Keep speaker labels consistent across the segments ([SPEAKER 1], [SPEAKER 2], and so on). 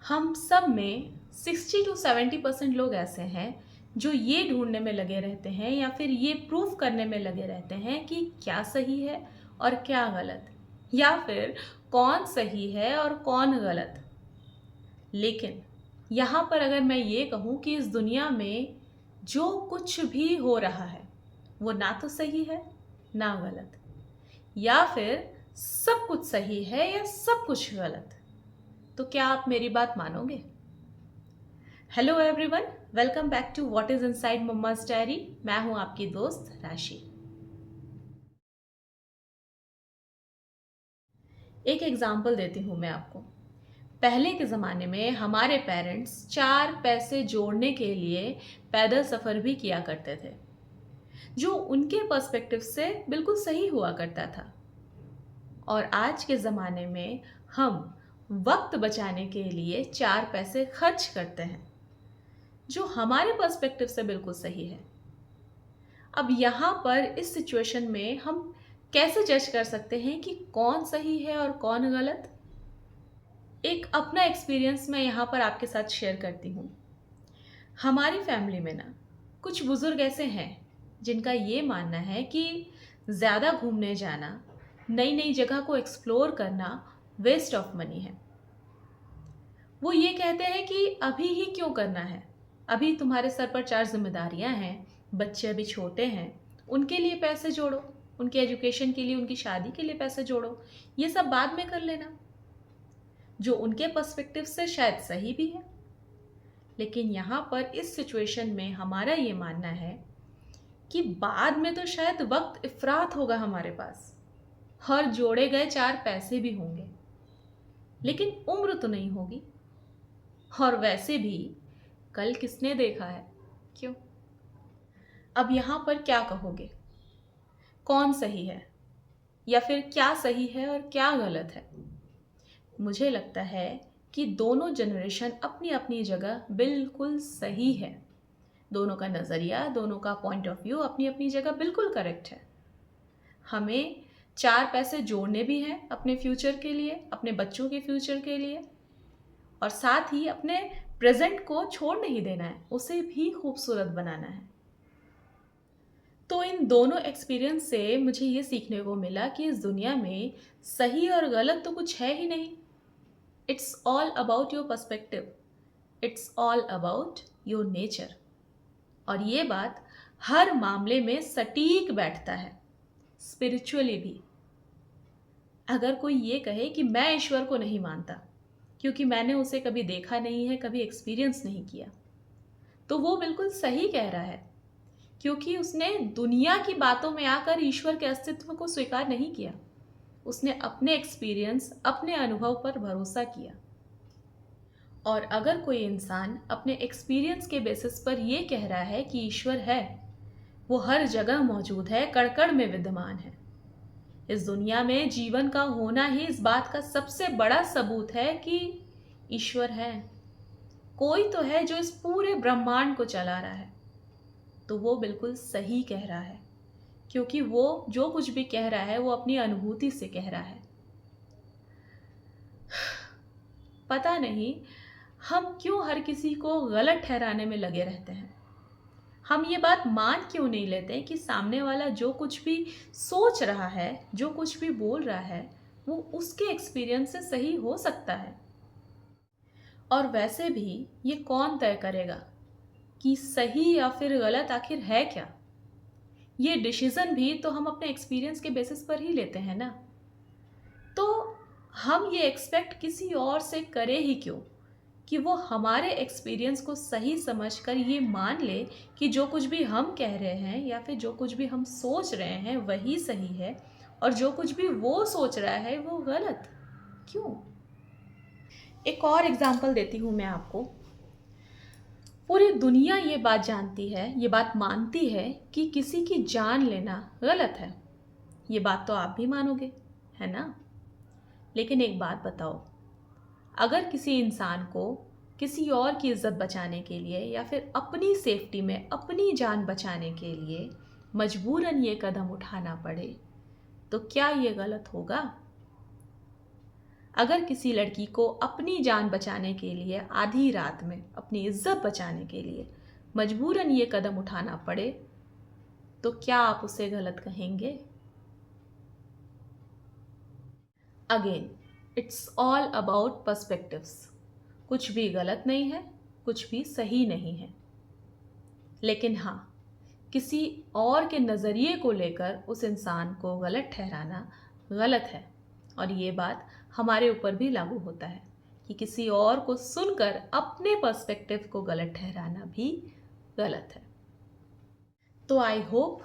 [SPEAKER 1] हम सब में 60 to 70% लोग ऐसे हैं जो ये ढूंढने में लगे रहते हैं या फिर ये प्रूफ करने में लगे रहते हैं कि क्या सही है और क्या गलत, या फिर कौन सही है और कौन गलत। लेकिन यहाँ पर अगर मैं ये कहूँ कि इस दुनिया में जो कुछ भी हो रहा है वो ना तो सही है ना गलत, या फिर सब कुछ सही है या सब कुछ गलत, तो क्या आप मेरी बात मानोगे? Hello everyone, welcome back to what is inside mumma's diary. मैं हूं आपकी दोस्त राशि। एक एग्जाम्पल देती हूं मैं आपको। पहले के ज़माने में हमारे पेरेंट्स 4 पैसे जोड़ने के लिए पैदल सफ़र भी किया करते थे, जो उनके पर्सपेक्टिव से बिल्कुल सही हुआ करता था। और आज के ज़माने में हम वक्त बचाने के लिए 4 पैसे खर्च करते हैं, जो हमारे पर्सपेक्टिव से बिल्कुल सही है। अब यहाँ पर इस सिचुएशन में हम कैसे जज कर सकते हैं कि कौन सही है और कौन गलत? एक अपना एक्सपीरियंस मैं यहाँ पर आपके साथ शेयर करती हूँ। हमारी फैमिली में ना कुछ बुजुर्ग ऐसे हैं जिनका ये मानना है कि ज़्यादा घूमने जाना, नई नई जगह को एक्सप्लोर करना वेस्ट ऑफ मनी है। वो ये कहते हैं कि अभी ही क्यों करना है, अभी तुम्हारे सर पर 4 जिम्मेदारियां हैं, बच्चे अभी छोटे हैं, उनके लिए पैसे जोड़ो, उनके एजुकेशन के लिए, उनकी शादी के लिए पैसे जोड़ो, ये सब बाद में कर लेना। जो उनके पर्सपेक्टिव से शायद सही भी है, लेकिन यहाँ पर इस सिचुएशन में हमारा ये मानना है कि बाद में तो शायद वक्त इफरात होगा हमारे पास, और जोड़े गए 4 पैसे भी होंगे, लेकिन उम्र तो नहीं होगी। और वैसे भी कल किसने देखा है? क्यों? अब यहाँ पर क्या कहोगे, कौन सही है या फिर क्या सही है और क्या गलत है? मुझे लगता है कि दोनों जनरेशन अपनी अपनी जगह बिल्कुल सही है। दोनों का नज़रिया, दोनों का पॉइंट ऑफ व्यू अपनी अपनी जगह बिल्कुल करेक्ट है। हमें 4 पैसे जोड़ने भी हैं अपने फ्यूचर के लिए, अपने बच्चों के फ्यूचर के लिए, और साथ ही अपने प्रेजेंट को छोड़ नहीं देना है, उसे भी खूबसूरत बनाना है। तो इन दोनों एक्सपीरियंस से मुझे ये सीखने को मिला कि इस दुनिया में सही और गलत तो कुछ है ही नहीं। It's all about your perspective, it's all about your nature. और ये बात हर मामले में सटीक बैठता है, स्पिरिचुअली भी। अगर कोई ये कहे कि मैं ईश्वर को नहीं मानता क्योंकि मैंने उसे कभी देखा नहीं है, कभी एक्सपीरियंस नहीं किया, तो वो बिल्कुल सही कह रहा है, क्योंकि उसने दुनिया की बातों में आकर ईश्वर के अस्तित्व को स्वीकार नहीं किया। उसने अपने एक्सपीरियंस, अपने अनुभव पर भरोसा किया। और अगर कोई इंसान अपने एक्सपीरियंस के बेसिस पर ये कह रहा है कि ईश्वर है, वो हर जगह मौजूद है, कण-कण में विद्यमान है। इस दुनिया में जीवन का होना ही इस बात का सबसे बड़ा सबूत है कि ईश्वर है। कोई तो है जो इस पूरे ब्रह्मांड को चला रहा है। तो वो बिल्कुल सही कह रहा है, क्योंकि वो जो कुछ भी कह रहा है वो अपनी अनुभूति से कह रहा है। पता नहीं हम क्यों हर किसी को गलत ठहराने में लगे रहते हैं। हम ये बात मान क्यों नहीं लेते कि सामने वाला जो कुछ भी सोच रहा है, जो कुछ भी बोल रहा है, वो उसके एक्सपीरियंस से सही हो सकता है। और वैसे भी ये कौन तय करेगा कि सही या फिर गलत आखिर है क्या? ये डिसीजन भी तो हम अपने एक्सपीरियंस के बेसिस पर ही लेते हैं ना। तो हम ये एक्सपेक्ट किसी और से करें ही क्यों कि वो हमारे एक्सपीरियंस को सही समझकर ये मान ले कि जो कुछ भी हम कह रहे हैं या फिर जो कुछ भी हम सोच रहे हैं वही सही है, और जो कुछ भी वो सोच रहा है वो गलत। क्यों? एक और एग्जांपल देती हूँ मैं आपको। पूरी दुनिया ये बात जानती है, ये बात मानती है कि किसी की जान लेना गलत है। ये बात तो आप भी मानोगे, है ना? लेकिन एक बात बताओ, अगर किसी इंसान को किसी और की इज्जत बचाने के लिए या फिर अपनी सेफ्टी में अपनी जान बचाने के लिए मजबूरन ये कदम उठाना पड़े, तो क्या ये गलत होगा? अगर किसी लड़की को अपनी जान बचाने के लिए आधी रात में अपनी इज्जत बचाने के लिए मजबूरन ये कदम उठाना पड़े तो क्या आप उसे गलत कहेंगे? Again, it's all about perspectives. कुछ भी गलत नहीं है, कुछ भी सही नहीं है, लेकिन हाँ, किसी और के नज़रिए को लेकर उस इंसान को गलत ठहराना गलत है। और ये बात हमारे ऊपर भी लागू होता है कि किसी और को सुनकर अपने पर्सपेक्टिव को गलत ठहराना भी गलत है। तो आई होप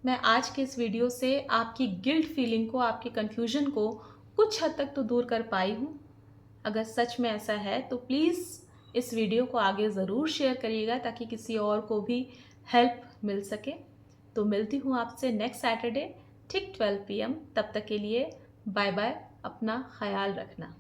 [SPEAKER 1] मैं आज के इस वीडियो से आपकी गिल्ट फीलिंग को, आपकी कन्फ्यूजन को कुछ हद तक तो दूर कर पाई हूँ। अगर सच में ऐसा है तो प्लीज़ इस वीडियो को आगे ज़रूर शेयर करिएगा ताकि किसी और को भी हेल्प मिल सके। तो मिलती हूँ आपसे नेक्स्ट सैटरडे ठीक 12 PM। तब तक के लिए बाय बाय, अपना ख्याल रखना।